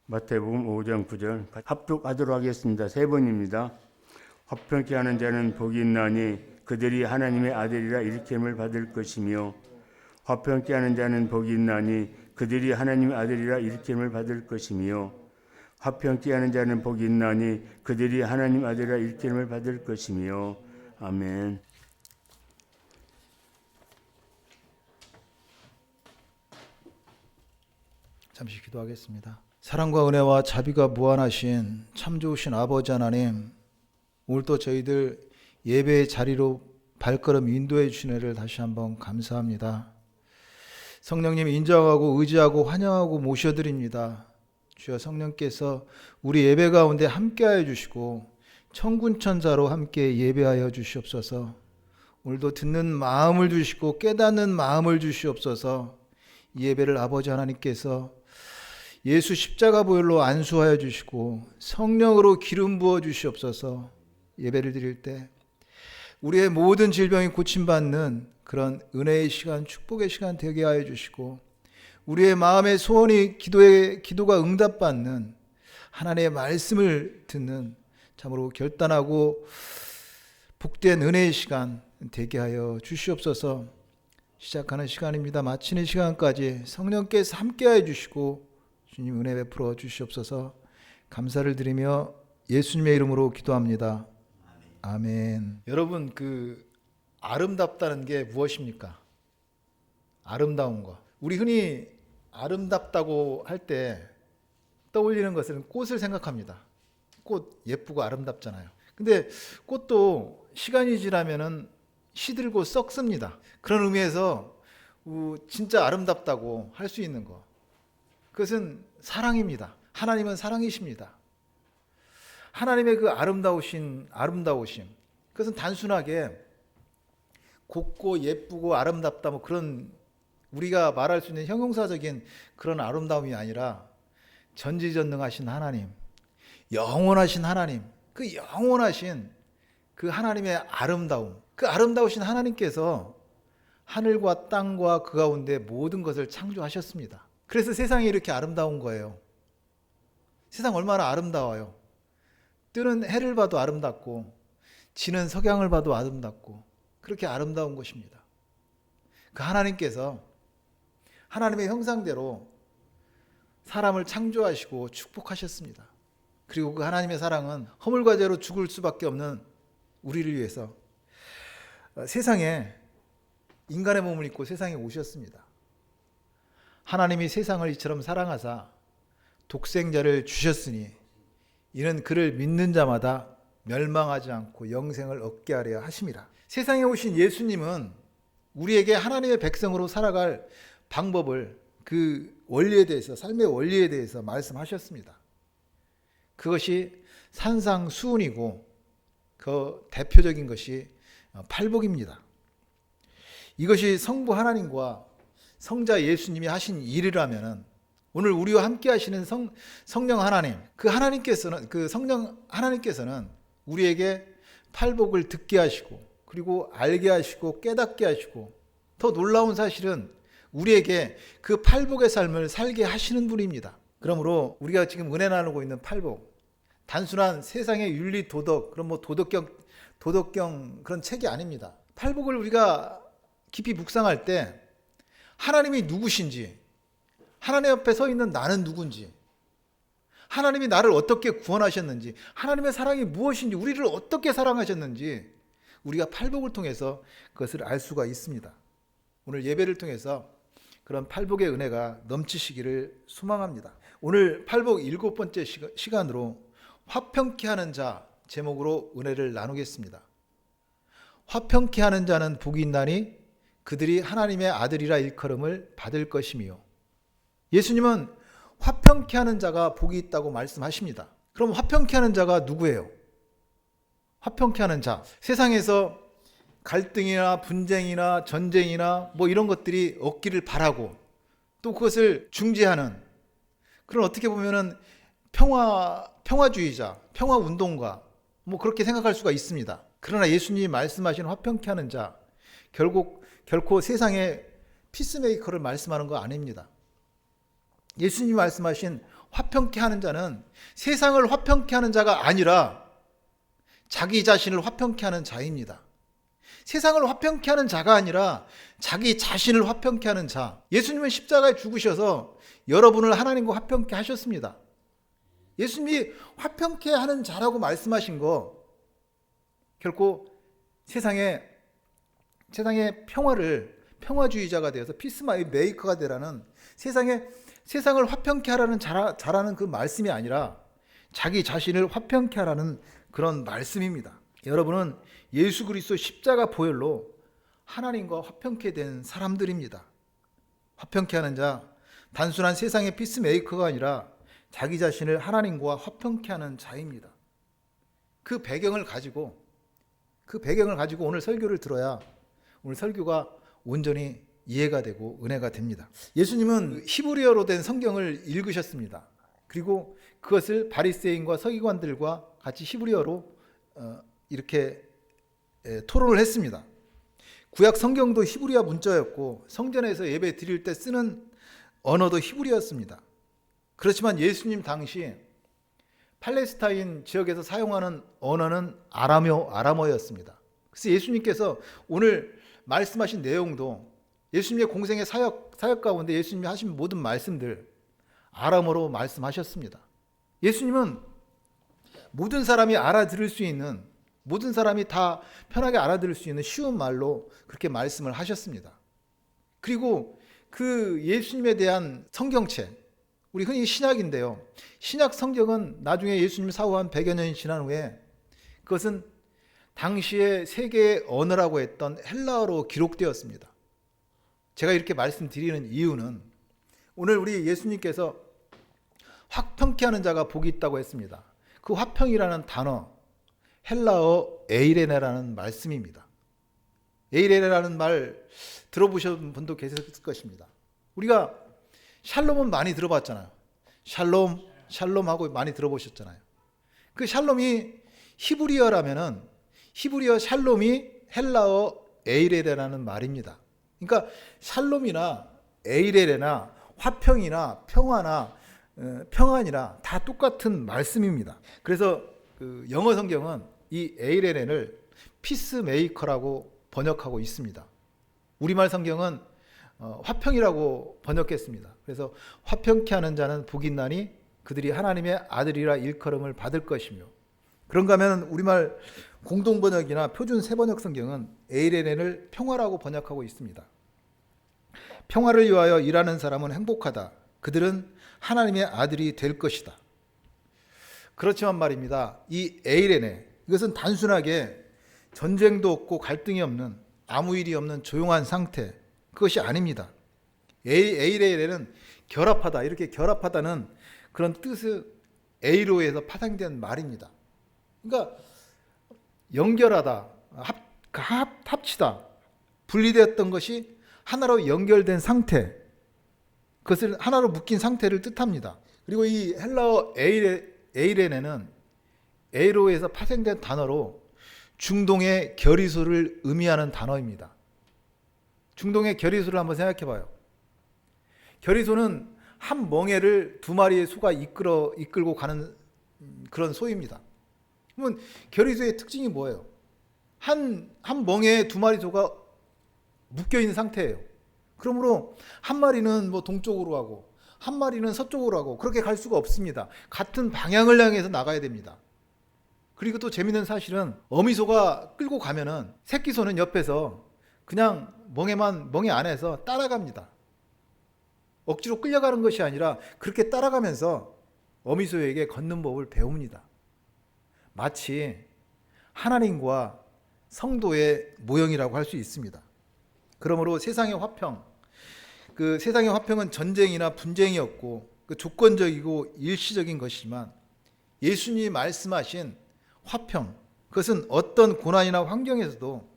마태복음 5장 9절 합독하도록 하겠습니다. 세 번입니다. 화평케 하는 자는 복이 있나니 그들이 하나님의 아들이라 일컬음을 받을 것이며 화평케 하는 자는 복이 있나니 그들이 하나님의 아들이라 일컬음을 받을 것이며 화평케 하는 자는 복이 있나니 그들이 하나님 아들이라 일컬음을 받을 것이며 아멘. 잠시 기도하겠습니다. 사랑과 은혜와 자비가 무한하신 참 좋으신 아버지 하나님, 오늘도 저희들 예배의 자리로 발걸음 인도해 주신 은혜를 다시 한번 감사합니다. 성령님 인정하고 의지하고 환영하고 모셔드립니다. 주여, 성령께서 우리 예배 가운데 함께하여 주시고 천군천사로 함께 예배하여 주시옵소서. 오늘도 듣는 마음을 주시고 깨닫는 마음을 주시옵소서. 이 예배를 아버지 하나님께서 예수 십자가 보혈로 안수하여 주시고 성령으로 기름 부어 주시옵소서. 예배를 드릴 때 우리의 모든 질병이 고침받는 그런 은혜의 시간, 축복의 시간 되게 하여 주시고 우리의 마음의 소원이 기도가 응답받는 하나님의 말씀을 듣는 참으로 결단하고 복된 은혜의 시간 되게 하여 주시옵소서. 시작하는 시간입니다. 마치는 시간까지 성령께서 함께하여 주시고 주님 은혜 베풀어 주시옵소서. 감사를 드리며 예수님의 이름으로 기도합니다. 아멘. 여러분, 아름답다는 게 무엇입니까? 아름다운 거. 우리 흔히 아름답다고 할 때 떠올리는 것은 꽃을 생각합니다. 꽃 예쁘고 아름답잖아요. 근데 꽃도 시간이 지나면은 시들고 썩습니다. 그런 의미에서 진짜 아름답다고 할 수 있는 거, 그것은 사랑입니다. 하나님은 사랑이십니다. 하나님의 그 아름다우심, 그것은 단순하게 곱고 예쁘고 아름답다 뭐 그런 우리가 말할 수 있는 형용사적인 그런 아름다움이 아니라 전지전능하신 하나님, 영원하신 하나님, 그 영원하신 그 하나님의 아름다움, 그 아름다우신 하나님께서 하늘과 땅과 그 가운데 모든 것을 창조하셨습니다. 그래서 세상이 이렇게 아름다운 거예요. 세상 얼마나 아름다워요. 뜨는 해를 봐도 아름답고 지는 석양을 봐도 아름답고 그렇게 아름다운 것입니다. 그 하나님께서 하나님의 형상대로 사람을 창조하시고 축복하셨습니다. 그리고 그 하나님의 사랑은 허물과 죄로 죽을 수밖에 없는 우리를 위해서 세상에 인간의 몸을 입고 세상에 오셨습니다. 하나님이 세상을 이처럼 사랑하사 독생자를 주셨으니 이는 그를 믿는 자마다 멸망하지 않고 영생을 얻게 하려 하심이라. 세상에 오신 예수님은 우리에게 하나님의 백성으로 살아갈 방법을, 그 원리에 대해서, 삶의 원리에 대해서 말씀하셨습니다. 그것이 산상수훈이고 그 대표적인 것이 팔복입니다. 이것이 성부 하나님과 성자 예수님이 하신 일이라면 오늘 우리와 함께 하시는 성령 하나님, 그 성령 하나님께서는 우리에게 팔복을 듣게 하시고 그리고 알게 하시고 깨닫게 하시고 더 놀라운 사실은 우리에게 그 팔복의 삶을 살게 하시는 분입니다. 그러므로 우리가 지금 은혜 나누고 있는 팔복, 단순한 세상의 윤리 도덕, 그런 도덕경 그런 책이 아닙니다. 팔복을 우리가 깊이 묵상할 때 하나님이 누구신지, 하나님 앞에 서 있는 나는 누군지, 하나님이 나를 어떻게 구원하셨는지, 하나님의 사랑이 무엇인지, 우리를 어떻게 사랑하셨는지 우리가 팔복을 통해서 그것을 알 수가 있습니다. 오늘 예배를 통해서 그런 팔복의 은혜가 넘치시기를 소망합니다. 오늘 팔복 7번째 시간으로 화평케 하는 자 제목으로 은혜를 나누겠습니다. 화평케 하는 자는 복이 있나니 그들이 하나님의 아들이라 일컬음을 받을 것이며, 예수님은 화평케 하는 자가 복이 있다고 말씀하십니다. 그럼 화평케 하는 자가 누구예요? 화평케 하는 자, 세상에서 갈등이나 분쟁이나 전쟁이나 뭐 이런 것들이 없기를 바라고 또 그것을 중재하는 그런, 어떻게 보면은 평화주의자, 평화운동가 뭐 그렇게 생각할 수가 있습니다. 그러나 예수님이 말씀하신 화평케 하는 자, 결코 세상의 피스메이커를 말씀하는 거 아닙니다. 예수님이 말씀하신 화평케 하는 자는 세상을 화평케 하는 자가 아니라 자기 자신을 화평케 하는 자입니다. 세상을 화평케 하는 자가 아니라 자기 자신을 화평케 하는 자. 예수님은 십자가에 죽으셔서 여러분을 하나님과 화평케 하셨습니다. 예수님이 화평케 하는 자라고 말씀하신 거 결코 세상의 평화주의자가 되어서 피스메이커가 되라는 세상을 화평케 하라는 자라는 그 말씀이 아니라 자기 자신을 화평케 하라는 그런 말씀입니다. 여러분은 예수 그리스도 십자가 보혈로 하나님과 화평케 된 사람들입니다. 화평케 하는 자, 단순한 세상의 피스메이커가 아니라 자기 자신을 하나님과 화평케 하는 자입니다. 그 배경을 가지고 오늘 설교를 들어야 오늘 설교가 온전히 이해가 되고 은혜가 됩니다. 예수님은 히브리어로 된 성경을 읽으셨습니다. 그리고 그것을 바리새인과 서기관들과 같이 히브리어로 이렇게 토론을 했습니다. 구약 성경도 히브리어 문자였고 성전에서 예배 드릴 때 쓰는 언어도 히브리어였습니다. 그렇지만 예수님 당시 팔레스타인 지역에서 사용하는 언어는 아람어였습니다. 그래서 예수님께서 오늘 말씀하신 내용도 예수님의 공생의 사역 가운데 예수님이 하신 모든 말씀들 아람어로 말씀하셨습니다. 예수님은 모든 사람이 알아들을 수 있는, 모든 사람이 다 편하게 알아들을 수 있는 쉬운 말로 그렇게 말씀을 하셨습니다. 그리고 그 예수님에 대한 성경책, 우리 흔히 신약인데요. 신약 성경은 나중에 예수님 사후 한 100여 년이 지난 후에 그것은 당시의 세계의 언어라고 했던 헬라어로 기록되었습니다. 제가 이렇게 말씀드리는 이유는 오늘 우리 예수님께서 화평케 하는 자가 복이 있다고 했습니다. 그 화평이라는 단어, 헬라어 에이레네라는 말씀입니다. 에이레네라는 말 들어보신 분도 계실 것입니다. 우리가 샬롬은 많이 들어봤잖아요. 샬롬하고 많이 들어보셨잖아요. 그 샬롬이 히브리어라면은 히브리어 샬롬이 헬라어 에이레레라는 말입니다. 그러니까 샬롬이나 에이레레나 화평이나 평화나 평안이나 다 똑같은 말씀입니다. 그래서 그 영어 성경은 이 에이레레를 피스메이커라고 번역하고 있습니다. 우리말 성경은 화평이라고 번역했습니다. 그래서 화평케 하는 자는 복이 있나니 그들이 하나님의 아들이라 일컬음을 받을 것이며, 그런가 하면 우리말 공동번역이나 표준 새번역 성경은 에이레네를 평화라고 번역하고 있습니다. 평화를 위하여 일하는 사람은 행복하다. 그들은 하나님의 아들이 될 것이다. 그렇지만 말입니다. 이 에이레네, 이것은 단순하게 전쟁도 없고 갈등이 없는, 아무 일이 없는 조용한 상태, 그것이 아닙니다. 에이레네는 결합하다, 이렇게 결합하다는 그런 뜻의 에이로에서 파생된 말입니다. 그러니까 연결하다, 합치다, 분리되었던 것이 하나로 연결된 상태, 그것을 하나로 묶인 상태를 뜻합니다. 그리고 이 헬라어 에이레네는 에이로에서 파생된 단어로 중동의 결의소를 의미하는 단어입니다. 중동의 결의소를 한번 생각해 봐요. 결의소는 한 멍에를 두 마리의 소가 이끌고 가는 그런 소입니다. 그러면 결의소의 특징이 뭐예요? 한 멍에에 두 마리 소가 묶여 있는 상태예요. 그러므로 한 마리는 뭐 동쪽으로 가고 한 마리는 서쪽으로 가고 그렇게 갈 수가 없습니다. 같은 방향을 향해서 나가야 됩니다. 그리고 또 재밌는 사실은 어미소가 끌고 가면은 새끼소는 옆에서 그냥 멍에 안에서 따라갑니다. 억지로 끌려가는 것이 아니라 그렇게 따라가면서 어미소에게 걷는 법을 배웁니다. 마치 하나님과 성도의 모형이라고 할 수 있습니다. 그러므로 세상의 화평, 그 세상의 화평은 전쟁이나 분쟁이었고 그 조건적이고 일시적인 것이지만 예수님이 말씀하신 화평, 그것은 어떤 고난이나 환경에서도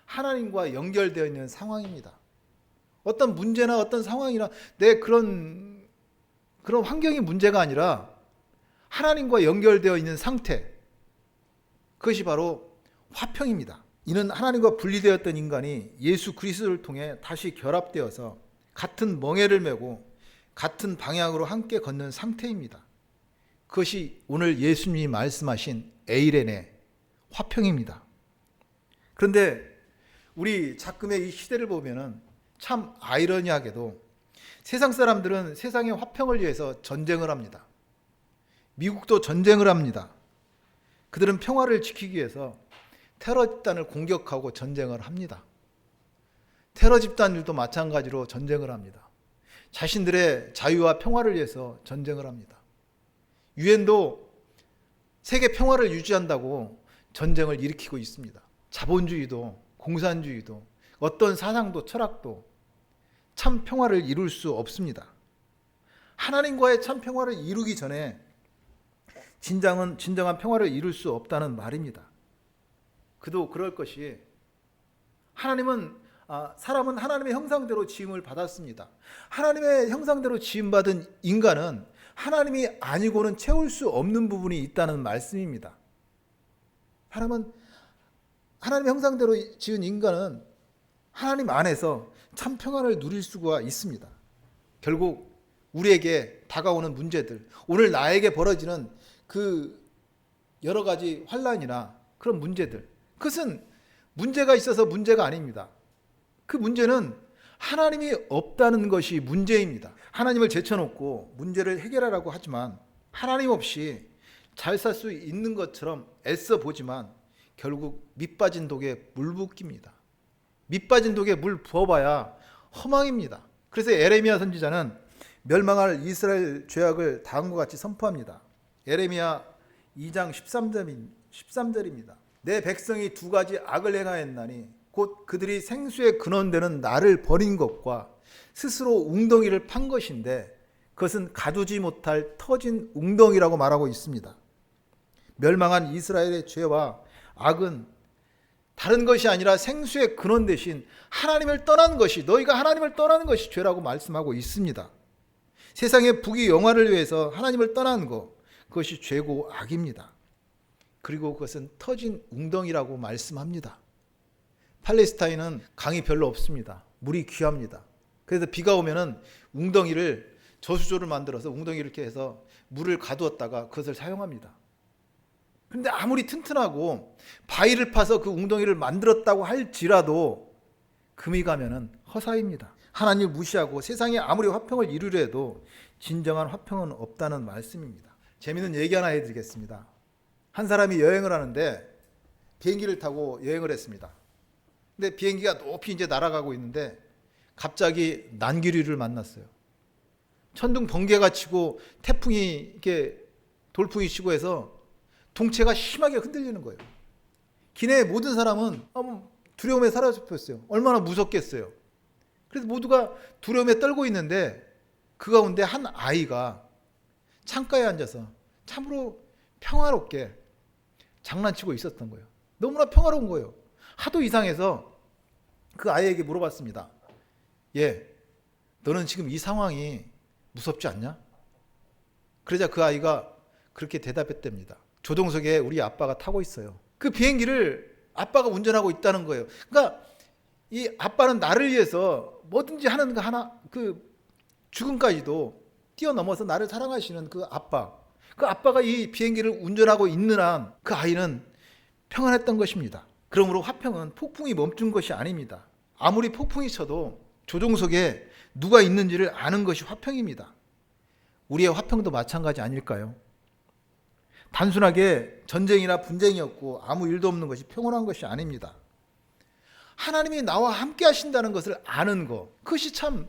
하나님과 연결되어 있는 상황입니다. 어떤 문제나 어떤 상황이나 내 그런 환경이 문제가 아니라 하나님과 연결되어 있는 상태, 그것이 바로 화평입니다. 이는 하나님과 분리되었던 인간이 예수 그리스도를 통해 다시 결합되어서 같은 멍에를 메고 같은 방향으로 함께 걷는 상태입니다. 그것이 오늘 예수님이 말씀하신 에이렌의 화평입니다. 그런데 우리 작금의 이 시대를 보면은 참 아이러니하게도 세상 사람들은 세상의 화평을 위해서 전쟁을 합니다. 미국도 전쟁을 합니다. 그들은 평화를 지키기 위해서 테러 집단을 공격하고 전쟁을 합니다. 테러 집단들도 마찬가지로 전쟁을 합니다. 자신들의 자유와 평화를 위해서 전쟁을 합니다. 유엔도 세계 평화를 유지한다고 전쟁을 일으키고 있습니다. 자본주의도 공산주의도 어떤 사상도 철학도 참 평화를 이룰 수 없습니다. 하나님과의 참 평화를 이루기 전에 진정한 평화를 이룰 수 없다는 말입니다. 그도 그럴 것이 사람은 하나님의 형상대로 지음을 받았습니다. 하나님의 형상대로 지음받은 인간은 하나님이 아니고는 채울 수 없는 부분이 있다는 말씀입니다. 사람은 하나님의 형상대로 지은 인간은 하나님 안에서 참 평안을 누릴 수가 있습니다. 결국 우리에게 다가오는 문제들, 오늘 나에게 벌어지는 그 여러 가지 환난이나 그런 문제들, 그것은 문제가 있어서 문제가 아닙니다. 그 문제는 하나님이 없다는 것이 문제입니다. 하나님을 제쳐놓고 문제를 해결하라고 하지만 하나님 없이 잘 살 수 있는 것처럼 애써 보지만 결국 밑빠진 독에 물 붓깁니다. 밑빠진 독에 물 부어봐야 허망입니다. 그래서 에레미야 선지자는 멸망할 이스라엘 죄악을 다음과 같이 선포합니다. 에레미야 2장 13절입니다. 내 백성이 두 가지 악을 행하였나니 곧 그들이 생수의 근원되는 나를 버린 것과 스스로 웅덩이를 판 것인데 그것은 가두지 못할 터진 웅덩이라고 말하고 있습니다. 멸망한 이스라엘의 죄와 악은 다른 것이 아니라 생수의 근원 대신 하나님을 떠난 것이, 너희가 하나님을 떠나는 것이 죄라고 말씀하고 있습니다. 세상의 부귀 영화를 위해서 하나님을 떠난 것, 그것이 죄고 악입니다. 그리고 그것은 터진 웅덩이라고 말씀합니다. 팔레스타인은 강이 별로 없습니다. 물이 귀합니다. 그래서 비가 오면은 웅덩이를, 저수조를 만들어서 웅덩이를 이렇게 해서 물을 가두었다가 그것을 사용합니다. 그런데 아무리 튼튼하고 바위를 파서 그 웅덩이를 만들었다고 할지라도 금이 가면은 허사입니다. 하나님을 무시하고 세상에 아무리 화평을 이루려 해도 진정한 화평은 없다는 말씀입니다. 재미있는 얘기 하나 해드리겠습니다. 한 사람이 여행을 하는데 비행기를 타고 여행을 했습니다. 근데 비행기가 높이 이제 날아가고 있는데 갑자기 난기류를 만났어요. 천둥 번개가 치고 태풍이 이렇게 돌풍이 치고 해서 동체가 심하게 흔들리는 거예요. 기내의 모든 사람은 두려움에 사로잡혔어요. 얼마나 무섭겠어요. 그래서 모두가 두려움에 떨고 있는데 그 가운데 한 아이가 창가에 앉아서 참으로 평화롭게 장난치고 있었던 거예요. 너무나 평화로운 거예요. 하도 이상해서 그 아이에게 물어봤습니다. 너는 지금 이 상황이 무섭지 않냐? 그러자 그 아이가 그렇게 대답했답니다. 조종석에 우리 아빠가 타고 있어요. 그 비행기를 아빠가 운전하고 있다는 거예요. 그러니까 이 아빠는 나를 위해서 뭐든지 하는 거 하나, 그 죽음까지도 뛰어넘어서 나를 사랑하시는 그 아빠가 이 비행기를 운전하고 있는 한 그 아이는 평안했던 것입니다. 그러므로 화평은 폭풍이 멈춘 것이 아닙니다. 아무리 폭풍이 쳐도 조종석에 누가 있는지를 아는 것이 화평입니다. 우리의 화평도 마찬가지 아닐까요? 단순하게 전쟁이나 분쟁이었고 아무 일도 없는 것이 평온한 것이 아닙니다. 하나님이 나와 함께 하신다는 것을 아는 것, 그것이 참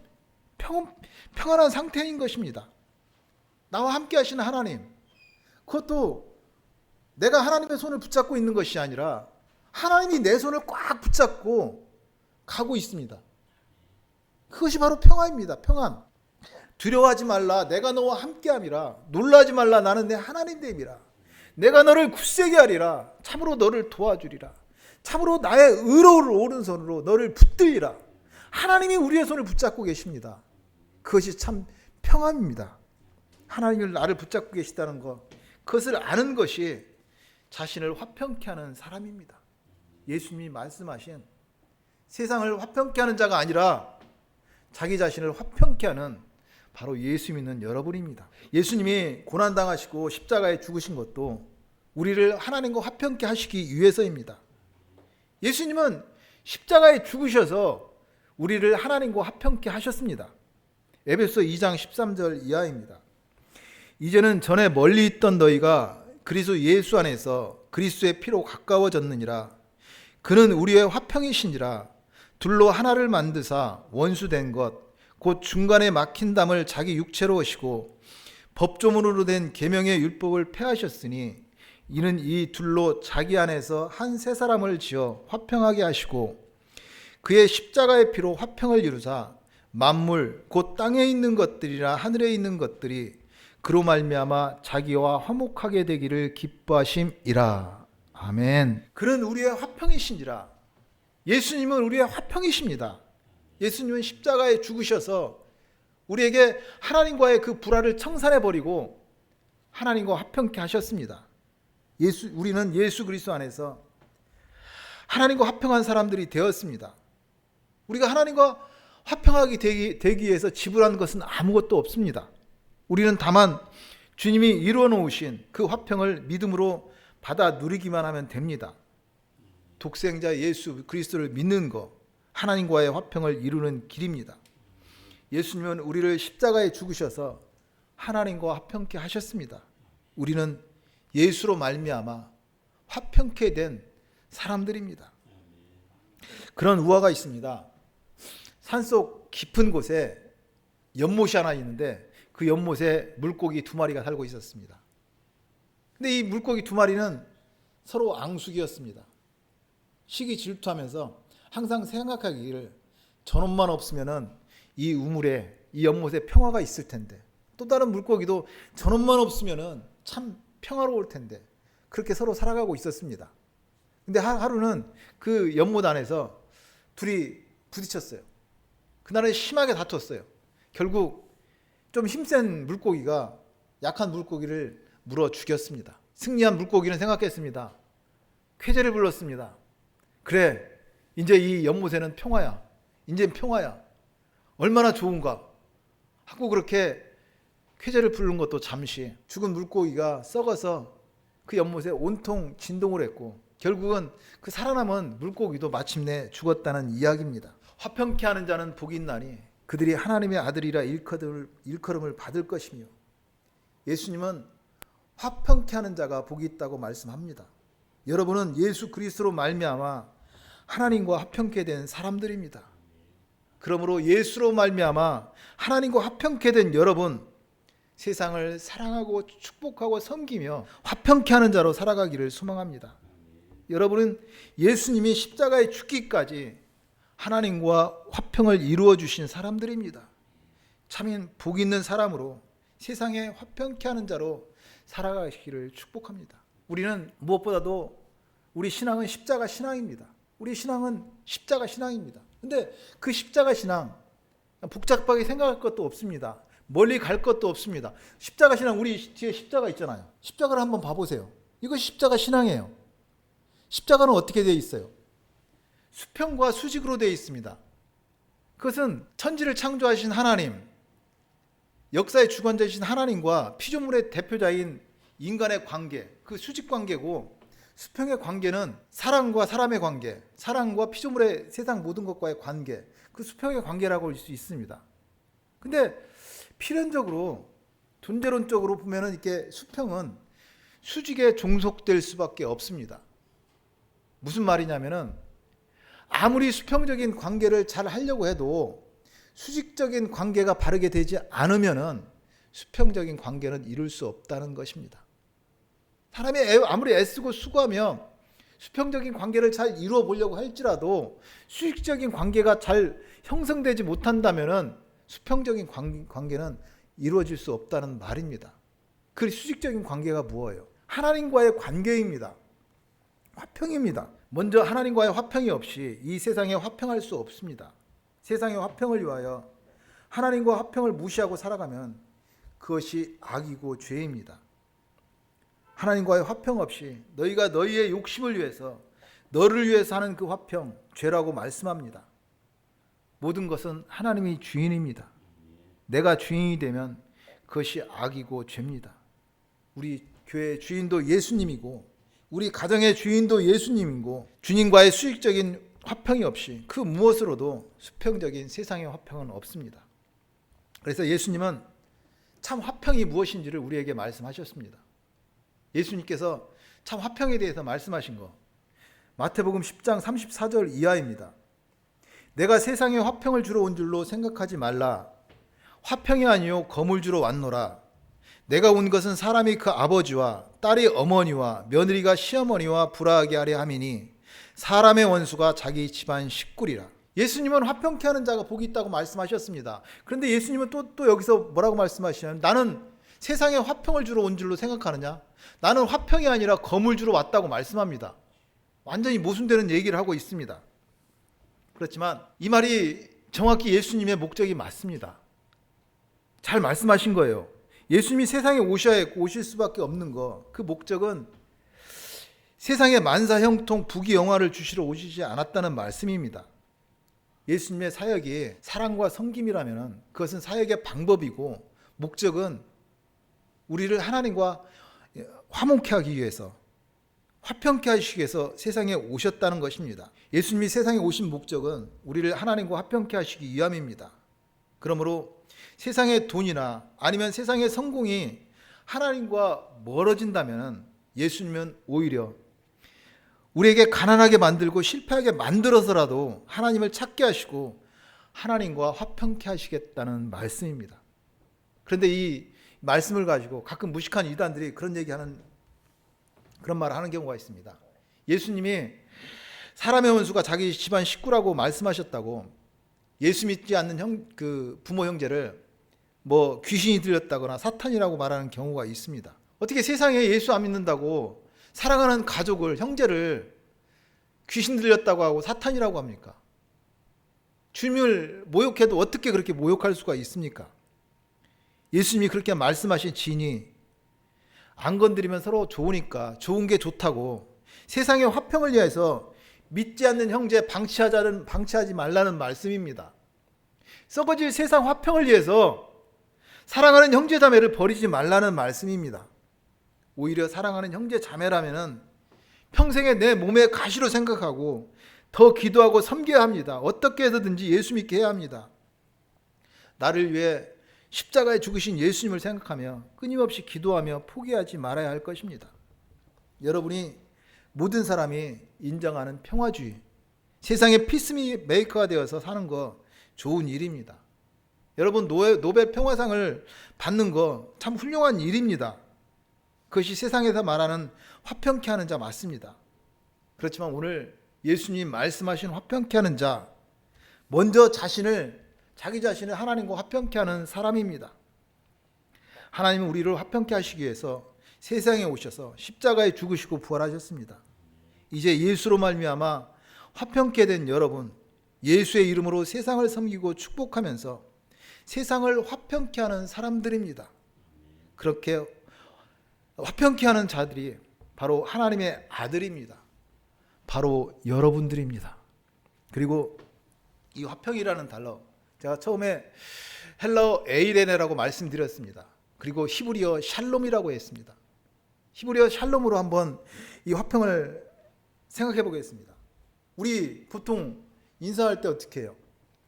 평안한 상태인 것입니다. 나와 함께 하시는 하나님, 그것도 내가 하나님의 손을 붙잡고 있는 것이 아니라 하나님이 내 손을 꽉 붙잡고 가고 있습니다. 그것이 바로 평화입니다. 평안. 두려워하지 말라, 내가 너와 함께함이라. 놀라지 말라, 나는 내 하나님 됨이라. 내가 너를 굳세게 하리라. 참으로 너를 도와주리라. 참으로 나의 의로울 오른손으로 너를 붙들리라. 하나님이 우리의 손을 붙잡고 계십니다. 그것이 참 평안입니다. 하나님이 나를 붙잡고 계시다는 것, 그것을 아는 것이 자신을 화평케 하는 사람입니다. 예수님이 말씀하신 세상을 화평케 하는 자가 아니라 자기 자신을 화평케 하는 바로 예수 믿는 여러분입니다. 예수님이 고난당하시고 십자가에 죽으신 것도 우리를 하나님과 화평케 하시기 위해서입니다. 예수님은 십자가에 죽으셔서 우리를 하나님과 화평케 하셨습니다. 에베소 2장 13절 이하입니다. 이제는 전에 멀리 있던 너희가 그리스도 예수 안에서 그리스도의 피로 가까워졌느니라. 그는 우리의 화평이신지라. 둘로 하나를 만드사 원수된 것 곧 중간에 막힌 담을 자기 육체로 오시고 법조문으로 된 계명의 율법을 폐하셨으니 이는 이 둘로 자기 안에서 한 세 사람을 지어 화평하게 하시고 그의 십자가의 피로 화평을 이루사 만물 곧 땅에 있는 것들이나 하늘에 있는 것들이 그로 말미암아 자기와 화목하게 되기를 기뻐하심이라. 아멘. 그는 우리의 화평이신지라. 예수님은 우리의 화평이십니다. 예수님은 십자가에 죽으셔서 우리에게 하나님과의 그 불화를 청산해 버리고 하나님과 화평케 하셨습니다. 우리는 예수 그리스도 안에서 하나님과 화평한 사람들이 되었습니다. 우리가 하나님과 화평하게 되기 위해서 지불한 것은 아무것도 없습니다. 우리는 다만 주님이 이루어 놓으신 그 화평을 믿음으로 받아 누리기만 하면 됩니다. 독생자 예수 그리스도를 믿는 것, 하나님과의 화평을 이루는 길입니다. 예수님은 우리를 십자가에 죽으셔서 하나님과 화평케 하셨습니다. 우리는 예수로 말미암아 화평케 된 사람들입니다. 그런 우화가 있습니다. 산속 깊은 곳에 연못이 하나 있는데 그 연못에 물고기 2마리가 살고 있었습니다. 근데 이 물고기 2마리는 서로 앙숙이었습니다. 시기 질투하면서 항상 생각하기를 저놈만 없으면은 이 우물에 이 연못에 평화가 있을 텐데, 또 다른 물고기도 저놈만 없으면은 참 평화로울 텐데, 그렇게 서로 살아가고 있었습니다. 근데 하루는 그 연못 안에서 둘이 부딪혔어요. 그날은 심하게 다퉜어요. 결국 좀 힘센 물고기가 약한 물고기를 물어 죽였습니다. 승리한 물고기는 생각했습니다. 쾌재를 불렀습니다. 그래, 이제 이 연못에는 평화야. 이제는 평화야. 얼마나 좋은가 하고 그렇게 쾌재를 부르는 것도 잠시, 죽은 물고기가 썩어서 그 연못에 온통 진동을 했고 결국은 그 살아남은 물고기도 마침내 죽었다는 이야기입니다. 화평케 하는 자는 복이 있나니 그들이 하나님의 아들이라 일컬음을 받을 것이며, 예수님은 화평케 하는 자가 복이 있다고 말씀합니다. 여러분은 예수 그리스도로 말미암아 하나님과 화평케 된 사람들입니다. 그러므로 예수로 말미암아 하나님과 화평케 된 여러분, 세상을 사랑하고 축복하고 섬기며 화평케 하는 자로 살아가기를 소망합니다. 여러분은 예수님이 십자가에 죽기까지 하나님과 화평을 이루어 주신 사람들입니다. 참인 복 있는 사람으로 세상에 화평케 하는 자로 살아가시기를 축복합니다. 우리는 무엇보다도 우리 신앙은 십자가 신앙입니다. 우리 신앙은 십자가 신앙입니다. 근데 그 십자가 신앙 복잡하게 생각할 것도 없습니다. 멀리 갈 것도 없습니다. 십자가 신앙, 우리 뒤에 십자가 있잖아요. 십자가를 한번 봐보세요. 이것이 십자가 신앙이에요. 십자가는 어떻게 되어 있어요? 수평과 수직으로 되어 있습니다. 그것은 천지를 창조하신 하나님, 역사의 주관자이신 하나님과 피조물의 대표자인 인간의 관계, 그 수직 관계고, 수평의 관계는 사람과 사람의 관계, 사람과 피조물의 세상 모든 것과의 관계, 그 수평의 관계라고 할 수 있습니다. 근데 필연적으로 존재론적으로 보면은 이렇게 수평은 수직에 종속될 수밖에 없습니다. 무슨 말이냐면은 아무리 수평적인 관계를 잘 하려고 해도 수직적인 관계가 바르게 되지 않으면은 수평적인 관계는 이룰 수 없다는 것입니다. 사람이 아무리 애쓰고 수고하며 수평적인 관계를 잘 이루어 보려고 할지라도 수직적인 관계가 잘 형성되지 못한다면은 수평적인 관계는 이루어질 수 없다는 말입니다. 그 수직적인 관계가 무엇이에요? 하나님과의 관계입니다. 화평입니다. 먼저 하나님과의 화평이 없이 이 세상에 화평할 수 없습니다. 세상의 화평을 위하여 하나님과 화평을 무시하고 살아가면 그것이 악이고 죄입니다. 하나님과의 화평 없이 너희가 너희의 욕심을 위해서, 너를 위해서 하는 그 화평, 죄라고 말씀합니다. 모든 것은 하나님이 주인입니다. 내가 주인이 되면 그것이 악이고 죄입니다. 우리 교회의 주인도 예수님이고 우리 가정의 주인도 예수님이고 주님과의 수직적인 화평이 없이 그 무엇으로도 수평적인 세상의 화평은 없습니다. 그래서 예수님은 참 화평이 무엇인지를 우리에게 말씀하셨습니다. 예수님께서 참 화평에 대해서 말씀하신 거 마태복음 10장 34절 이하입니다. 내가 세상에 화평을 주러 온 줄로 생각하지 말라. 화평이 아니요 검을 주러 왔노라. 내가 온 것은 사람이 그 아버지와 딸이 어머니와 며느리가 시어머니와 불화하게 하려 함이니 사람의 원수가 자기 집안 식구리라. 예수님은 화평케 하는 자가 복이 있다고 말씀하셨습니다. 그런데 예수님은 또 여기서 뭐라고 말씀하시냐면 나는 세상에 화평을 주러 온 줄로 생각하느냐? 나는 화평이 아니라 검을 주러 왔다고 말씀합니다. 완전히 모순되는 얘기를 하고 있습니다. 그렇지만 이 말이 정확히 예수님의 목적이 맞습니다. 잘 말씀하신 거예요. 예수님이 세상에 오셔야 했고 오실 수밖에 없는 거, 그 목적은 세상에 만사 형통 부귀 영화를 주시러 오시지 않았다는 말씀입니다. 예수님의 사역이 사랑과 섬김이라면 그것은 사역의 방법이고 목적은 우리를 하나님과 화목케 하기 위해서, 화평케 하시기 위해서 세상에 오셨다는 것입니다. 예수님이 세상에 오신 목적은 우리를 하나님과 화평케 하시기 위함입니다. 그러므로 세상의 돈이나 아니면 세상의 성공이 하나님과 멀어진다면 예수님은 오히려 우리에게 가난하게 만들고 실패하게 만들어서라도 하나님을 찾게 하시고 하나님과 화평케 하시겠다는 말씀입니다. 그런데 이 말씀을 가지고 가끔 무식한 이단들이 그런 얘기하는, 그런 말을 하는 경우가 있습니다. 예수님이 사람의 원수가 자기 집안 식구라고 말씀하셨다고 예수 믿지 않는 부모 형제를 뭐 귀신이 들렸다거나 사탄이라고 말하는 경우가 있습니다. 어떻게 세상에 예수 안 믿는다고 사랑하는 가족을, 형제를 귀신 들렸다고 하고 사탄이라고 합니까? 주님을 모욕해도 어떻게 그렇게 모욕할 수가 있습니까? 예수님이 그렇게 말씀하신 진이 안 건드리면 서로 좋으니까, 좋은 게 좋다고 세상의 화평을 위해서 믿지 않는 형제 방치하지 말라는 말씀입니다. 썩어질 세상 화평을 위해서 사랑하는 형제 자매를 버리지 말라는 말씀입니다. 오히려 사랑하는 형제 자매라면은 평생에 내 몸의 가시로 생각하고 더 기도하고 섬겨야 합니다. 어떻게 해서든지 예수 믿게 해야 합니다. 나를 위해 십자가에 죽으신 예수님을 생각하며 끊임없이 기도하며 포기하지 말아야 할 것입니다. 여러분이 모든 사람이 인정하는 평화주의, 세상의 피스메이커가 되어서 사는 거 좋은 일입니다. 여러분 노벨 평화상을 받는 거 참 훌륭한 일입니다. 그것이 세상에서 말하는 화평케 하는 자 맞습니다. 그렇지만 오늘 예수님 말씀하신 화평케 하는 자, 먼저 자기 자신을 하나님과 화평케 하는 사람입니다. 하나님은 우리를 화평케 하시기 위해서 세상에 오셔서 십자가에 죽으시고 부활하셨습니다. 이제 예수로 말미암아 화평케 된 여러분, 예수의 이름으로 세상을 섬기고 축복하면서 세상을 화평케 하는 사람들입니다. 그렇게 화평케 하는 자들이 바로 하나님의 아들입니다. 바로 여러분들입니다. 그리고 이 화평이라는 단어, 제가 처음에 헬라어 에이레네라고 말씀드렸습니다. 그리고 히브리어 샬롬이라고 했습니다. 히브리어 샬롬으로 한번 이 화평을 생각해 보겠습니다. 우리 보통 인사할 때 어떻게 해요?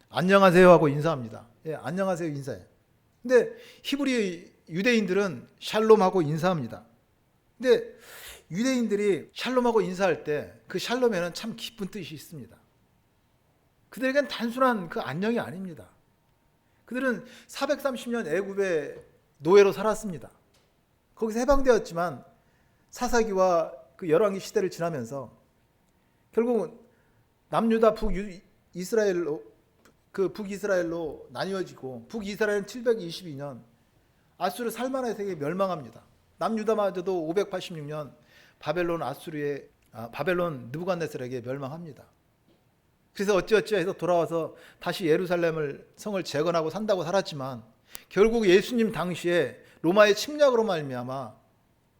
안녕하세요 하고 인사합니다. 예, 안녕하세요 인사해요. 근데 히브리 유대인들은 샬롬하고 인사합니다. 근데 유대인들이 샬롬하고 인사할 때 그 샬롬에는 참 깊은 뜻이 있습니다. 그들에겐 단순한 그 안녕이 아닙니다. 그들은 430년 애굽의 노예로 살았습니다. 거기서 해방되었지만 사사기와 그 열왕기 시대를 지나면서 결국은 남유다 북이스라엘로 나뉘어지고 북이스라엘은 722년 아수르 살마나에게 멸망합니다. 남유다마저도 586년 바벨론 느부갓네살에게 멸망합니다. 그래서 어찌어찌해서 돌아와서 다시 예루살렘을 성을 재건하고 산다고 살았지만 결국 예수님 당시에 로마의 침략으로 말미암아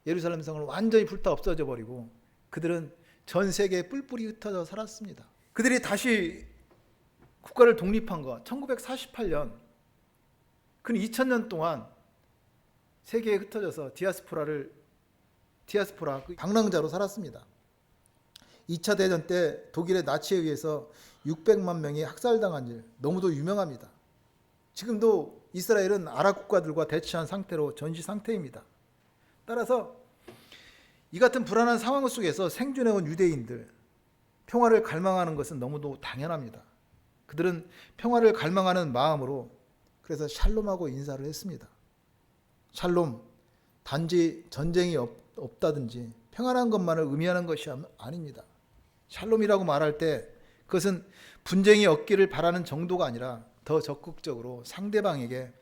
예루살렘 성을 완전히 불타 없어져 버리고 그들은 전 세계에 뿔뿔이 흩어져 살았습니다. 그들이 다시 국가를 독립한 거 1948년 그는 2000년 동안 세계에 흩어져서 디아스포라 그 방랑자로 살았습니다. 2차 대전 때 독일의 나치에 의해서 600만 명이 학살당한 일 너무도 유명합니다. 지금도 이스라엘은 아랍 국가들과 대치한 상태로 전시 상태입니다. 따라서 이 같은 불안한 상황 속에서 생존해온 유대인들, 평화를 갈망하는 것은 너무도 당연합니다. 그들은 평화를 갈망하는 마음으로 그래서 샬롬하고 인사를 했습니다. 샬롬, 단지 전쟁이 없다든지 평안한 것만을 의미하는 것이 아닙니다. 샬롬이라고 말할 때 그것은 분쟁이 없기를 바라는 정도가 아니라 더 적극적으로 상대방에게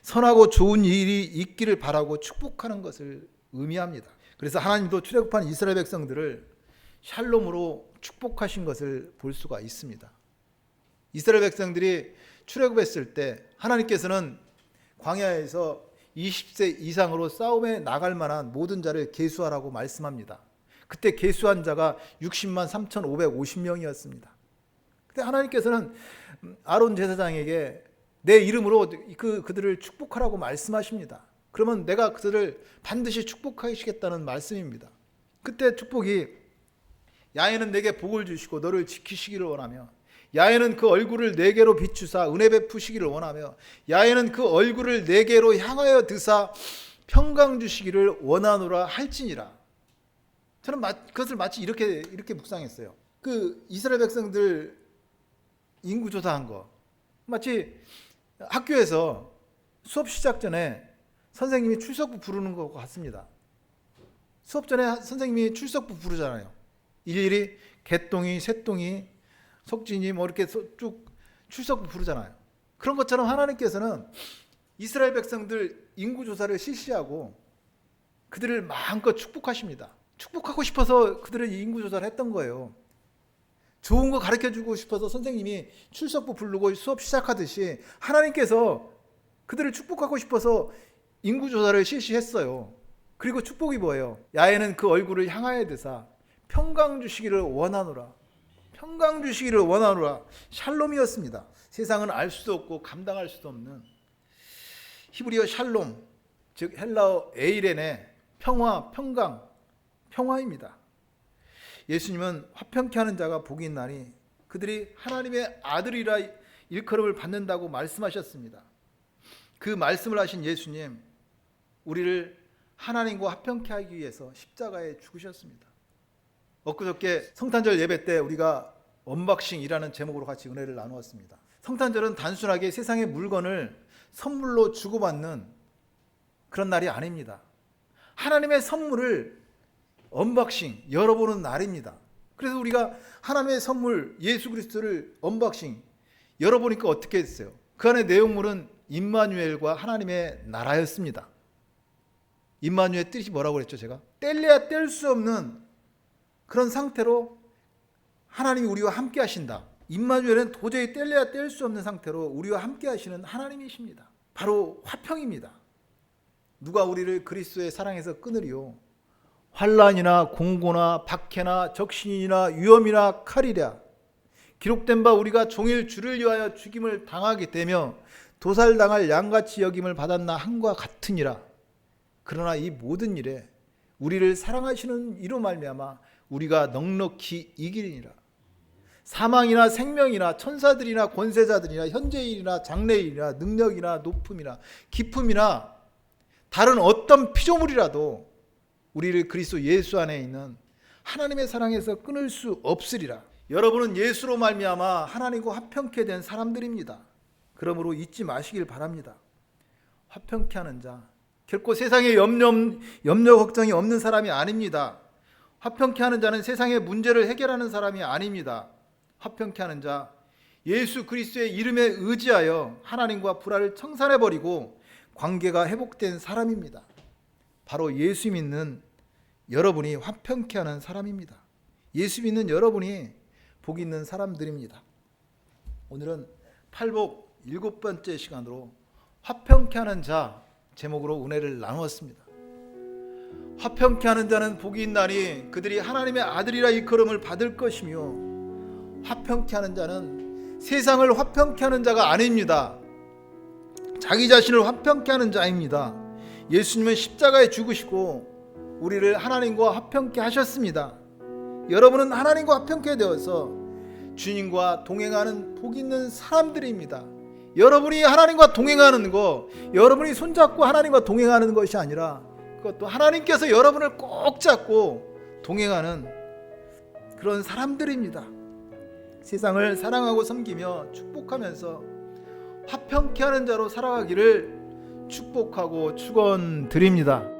선하고 좋은 일이 있기를 바라고 축복하는 것을 의미합니다. 그래서 하나님도 출애굽한 이스라엘 백성들을 샬롬으로 축복하신 것을 볼 수가 있습니다. 이스라엘 백성들이 출애굽했을 때 하나님께서는 광야에서 20세 이상으로 싸움에 나갈 만한 모든 자를 계수하라고 말씀합니다. 그때 계수한 자가 60만 3,550명이었습니다. 그때 하나님께서는 아론 제사장에게 내 이름으로 그들을 축복하라고 말씀하십니다. 그러면 내가 그들을 반드시 축복하시겠다는 말씀입니다. 그때 축복이 야훼는 내게 복을 주시고 너를 지키시기를 원하며 야훼는 그 얼굴을 내게로 비추사 은혜 베푸시기를 원하며 야훼는 그 얼굴을 내게로 향하여 드사 평강 주시기를 원하노라 할지니라. 저는 그것을 마치 이렇게 묵상했어요. 그 이스라엘 백성들 인구 조사한 거 마치 학교에서 수업 시작 전에 선생님이 출석부 부르는 것 같습니다. 수업 전에 선생님이 출석부 부르잖아요. 일일이 개똥이, 새똥이, 속진이 뭐 이렇게 쭉 출석부 부르잖아요. 그런 것처럼 하나님께서는 이스라엘 백성들 인구 조사를 실시하고 그들을 마음껏 축복하십니다. 축복하고 싶어서 그들을 인구 조사를 했던 거예요. 좋은 거 가르쳐주고 싶어서 선생님이 출석부 부르고 수업 시작하듯이 하나님께서 그들을 축복하고 싶어서 인구조사를 실시했어요. 그리고 축복이 뭐예요? 야훼는 그 얼굴을 향하여 드사 평강 주시기를 원하노라. 평강 주시기를 원하노라. 샬롬이었습니다. 세상은 알 수도 없고 감당할 수도 없는 히브리어 샬롬, 즉 헬라어 에이렌의 평화, 평강, 평화입니다. 예수님은 화평케 하는 자가 복이 있나니 그들이 하나님의 아들이라 일컬음을 받는다고 말씀하셨습니다. 그 말씀을 하신 예수님, 우리를 하나님과 화평케 하기 위해서 십자가에 죽으셨습니다. 엊그저께 성탄절 예배 때 우리가 언박싱이라는 제목으로 같이 은혜를 나누었습니다. 성탄절은 단순하게 세상의 물건을 선물로 주고받는 그런 날이 아닙니다. 하나님의 선물을 언박싱, 열어보는 날입니다. 그래서 우리가 하나님의 선물 예수 그리스도를 언박싱 열어보니까 어떻게 했어요? 그 안에 내용물은 임마누엘과 하나님의 나라였습니다. 임마누엘 뜻이 뭐라고 그랬죠? 제가 뗄래야 뗄 수 없는 그런 상태로 하나님이 우리와 함께 하신다. 임마누엘은 도저히 뗄래야 뗄 수 없는 상태로 우리와 함께 하시는 하나님이십니다. 바로 화평입니다. 누가 우리를 그리스도의 사랑에서 끊으리요? 환난이나 공고나 박해나 적신이나 위험이나 칼이랴. 기록된 바 우리가 종일 주를 위하여 죽임을 당하게 되며 도살당할 양같이 여김을 받았나 함과 같으니라. 그러나 이 모든 일에 우리를 사랑하시는 이로 말미암아 우리가 넉넉히 이기리니라. 사망이나 생명이나 천사들이나 권세자들이나 현재일이나 장래일이나 능력이나 높음이나 기품이나 다른 어떤 피조물이라도 우리를 그리스도 예수 안에 있는 하나님의 사랑에서 끊을 수 없으리라. 여러분은 예수로 말미암아 하나님과 화평케 된 사람들입니다. 그러므로 잊지 마시길 바랍니다. 화평케 하는 자, 결코 세상에 염려 걱정이 없는 사람이 아닙니다. 화평케 하는 자는 세상의 문제를 해결하는 사람이 아닙니다. 화평케 하는 자, 예수 그리스도의 이름에 의지하여 하나님과 불화를 청산해버리고 관계가 회복된 사람입니다. 바로 예수 믿는 여러분이 화평케 하는 사람입니다. 예수 믿는 여러분이 복 있는 사람들입니다. 오늘은 팔복 7번째 시간으로 화평케 하는 자 제목으로 은혜를 나누었습니다. 화평케 하는 자는 복이 있나니 그들이 하나님의 아들이라 일컬음을 받을 것이며, 화평케 하는 자는 세상을 화평케 하는 자가 아닙니다. 자기 자신을 화평케 하는 자입니다. 예수님은 십자가에 죽으시고 우리를 하나님과 화평케 하셨습니다. 여러분은 하나님과 화평케 되어서 주님과 동행하는 복 있는 사람들입니다. 여러분이 하나님과 동행하는 거, 여러분이 손잡고 하나님과 동행하는 것이 아니라 그것도 하나님께서 여러분을 꼭 잡고 동행하는 그런 사람들입니다. 세상을 사랑하고 섬기며 축복하면서 화평케 하는 자로 살아가기를 축복하고 축원드립니다.